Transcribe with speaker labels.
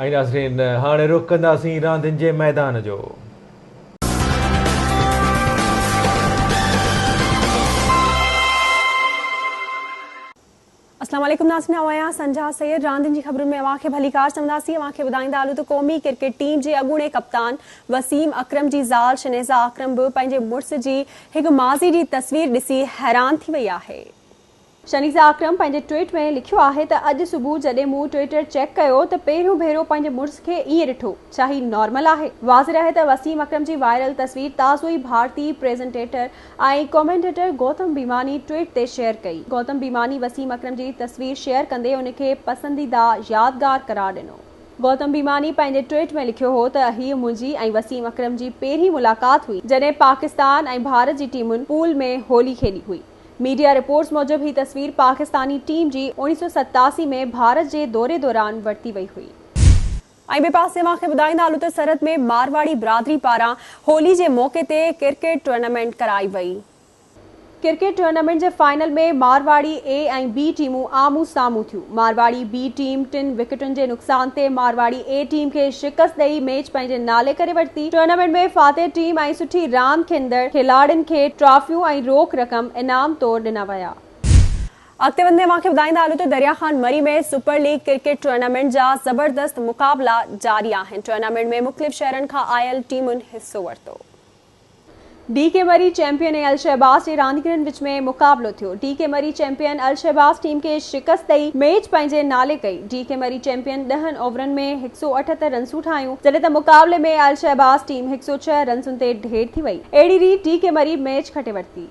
Speaker 1: ऐं नाज़रीन हाणे रुख़ कंदासीं रांदियुनि जे मैदान जो।
Speaker 2: अस्सलाम वालेकुम नाज़रीन, आवां संजा सैयद रांदियुनि जी ख़बरुनि में अवांखे भली कार चवंदासीं। अवांखे ॿुधाईंदा हलूं त क़ौमी क्रिकेट टीम जे अॻूणे कप्तान वसीम अकरम जी ज़ाल शनेज़ा अकरम बि पंहिंजे मुड़िस जी हिकु माज़ी जी तस्वीर ॾिसी हैरान थी वई आहे। शनीज़ा अकरम पंहिंजे ट्वीट में लिखियो आहे त अॼु सुबुह जॾहिं मूं ट्विटर चेक कयो त पहिरियों भेरो पंहिंजे मुड़िस खे ईअं ॾिठो, छा ही नॉर्मल आहे? वाज़िह आहे त वसीम अकरम जी वायरल तस्वीर ताज़ो ई भारतीय प्रेज़ेंटेटर ऐं कमेंटेटर गौतम बीमानी ट्वीट ते शेयर कई। गौतम बीमानी वसीम अकरम जी तस्वीर शेयर कंदे उनखे पसंदीदा यादगार करार ॾिनो। गौतम बीमानी पंहिंजे ट्वीट में लिखियो हो त हीअ मुंहिंजी ऐं वसीम अकरम जी पहिरीं मुलाक़ात हुई जॾहिं पाकिस्तान ऐं भारत जी टीमुनि पूल में होली खेली हुई। मीडिया रिपोर्ट्स मूजिब ही तस्वीर पाकिस्तानी टीम जी 1987 में भारत जे दौरे दौरान वरिती वई हुई। ऐं ॿिए पासे मूंखे ॿुधाईंदा हलूं त सरहद में मारवाड़ी बिरादरी पारां होली जे मौक़े ते क्रिकेट टूर्नामेंट कराई वई। क्रिकेट टूर्नामेंट जे फाइनल में मारवाड़ी ए ऐं बी टीमूं आमू साम्हूं थियूं। मारवाड़ी बी टीम 3 विकेटुनि जे नुक़सान ते मारवाड़ी ए टीम खे शिकस्त ॾेई मैच पंहिंजे नाले करे वरिती। टूर्नामेंट में फातेह टीम ऐं सुठी रांदि खेॾंदड़ खिलाड़ियुनि खे ट्रॉफियूं ऐं रोक रक़म इनाम तौरु ॾिना विया। अॻिते वधंदे मूंखे ॿुधाईंदा हलूं त दरिया खान मरी में सुपर लीग क्रिकेट टूर्नामेंट जा ज़बरदस्त मुक़ाबला जारी आहिनि। टूर्नामेंट में मुख़्तलिफ़ शहरनि खां आयल टीमुनि हिसो वरितो। डी के मरी चैंपियन ऐं अल शहबाज़ जे रांदीगरनि विच में मुक़ाबलो थियो। डी के मरी चैंपियन अल शहबाज़ टीम खे शिकस्त ॾेई मैच पंहिंजे नाले कई। डी के मरी चैंपियन 10 ओवरनि में 178 रन्सूं ठाहियूं, जॾहिं त मुक़ाबले में अल शहबाज़ टीम 106 रन्सुनि ते ढेर थी वई। अहिड़ी रीति डी के मरी मैच खटे वरिती।